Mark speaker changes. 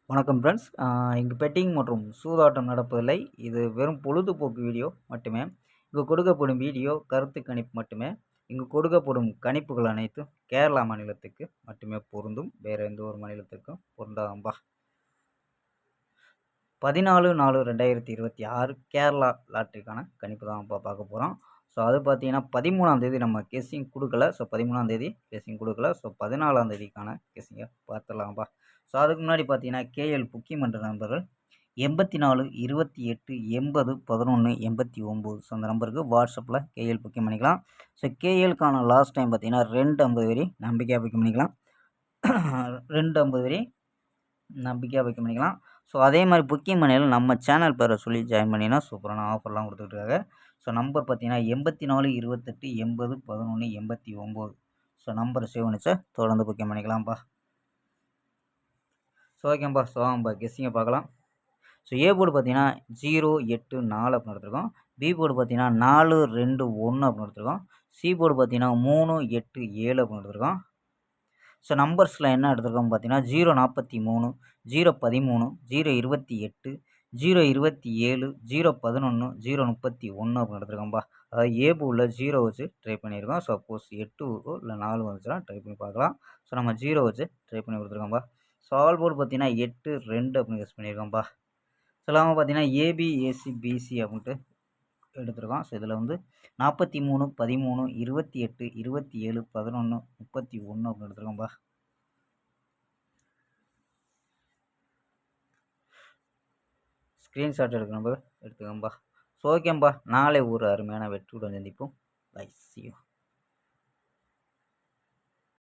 Speaker 1: வணக்கம் ஃப்ரெண்ட்ஸ். இங்கு பெட்டிங் மற்றும் சூதாட்டம் நடப்பதில்லை. இது வெறும் பொழுதுபோக்கு வீடியோ மட்டுமே. இங்கு கொடுக்கப்படும் வீடியோ கருத்து கணிப்பு மட்டுமே. இங்கு கொடுக்கப்படும் கணிப்புகள் அனைத்தும் கேரளா மாநிலத்துக்கு மட்டுமே பொருந்தும். வேறு எந்த ஒரு மாநிலத்திற்கும் பொருந்தாம்பா. 14/4/2026 கேரளா லாட்ரிக்கான கணிப்பு தான் பார்க்க போகிறோம். ஸோ அது பார்த்தீங்கன்னா 13ஆம் தேதி நம்ம கெஸ்ஸிங் கொடுக்கல. ஸோ 13ஆம் தேதி கெஸ்ஸிங் கொடுக்கல. ஸோ 14ஆம் தேதிக்கான கெஸ்ஸிங்கை பார்த்துடலாம்ப்பா. ஸோ அதுக்கு முன்னாடி பார்த்தீங்கன்னா கேஎல் புக்கிங் பண்ணுற நம்பர்கள் 84 28 80 11 89. ஸோ அந்த நம்பருக்கு வாட்ஸ்அப்பில் கேஎல் புக்கிங் பண்ணிக்கலாம். ஸோ கேஎலுக்கான லாஸ்ட் டைம் பார்த்தீங்கன்னா 250 வரை நம்பிக்கையாக புக்கிங் பண்ணிக்கலாம். 250 வரை நம்பிக்கையாக புக்கிங் பண்ணிக்கலாம். ஸோ அதே மாதிரி புக்கிங் பண்ணியில் நம்ம சேனல் பேரை சொல்லி ஜாயின் பண்ணிங்கன்னா சூப்பரான ஆஃபர்லாம் கொடுத்துட்ருக்காங்க. ஸோ நம்பர் பார்த்தீங்கன்னா 84 28 80 11 89. ஸோ நம்பரை சேவ் பண்ணிச்சா தொடர்ந்து புக்கிங் பண்ணிக்கலாம்ப்பா. ஸோ ஓகேப்பா. ஸோ வாங்கப்பா கெஸ்ஸிங்கை பார்க்கலாம். ஸோ ஏ போர்டு பார்த்தீங்கன்னா 0 8 4 அப்படின்னு எடுத்துருக்கோம். பி போர்டு பார்த்தீங்கன்னா 4 2 1 அப்படின்னு எடுத்துருக்கோம். சி போர்டு பார்த்தீங்கன்னா 3 8 7 அப்படின்னு எடுத்துருக்கோம். ஸோ நம்பர்ஸில் என்ன எடுத்துருக்கோம் பார்த்தீங்கன்னா 043 013 028 027 011 031 அப்படின்னு எடுத்துருக்கோம்ப்பா. அதாவது ஏ போர்டில் 0 வச்சு ட்ரை பண்ணியிருக்கோம். சப்போஸ் 8 இல்லை 4 வந்துச்சுன்னா ட்ரை பண்ணி பார்க்கலாம். ஸோ நம்ம 0 வச்சு ட்ரை பண்ணி கொடுத்துருக்கோம்ப்பா. ஸோ ஆல் போர்டு பார்த்தீங்கன்னா 8 2 அப்படின்னு யூஸ் பண்ணியிருக்கோம்ப்பா. ஸோ இல்லாமல் பார்த்தீங்கன்னா ஏபி ஏசி பிசி அப்படின்ட்டு எடுத்துருக்கோம். ஸோ இதில் வந்து 43 13 28 27 11 31 அப்படின்னு எடுத்துருக்கோம்ப்பா. ஸ்க்ரீன்ஷாட் எடுக்க நம்பர் எடுத்துக்கோம்பா. ஸோ ஓகேம்பா. நாளை ஒரு அருமையான வெற்றியுடன் சந்திப்போம். Bye, see you.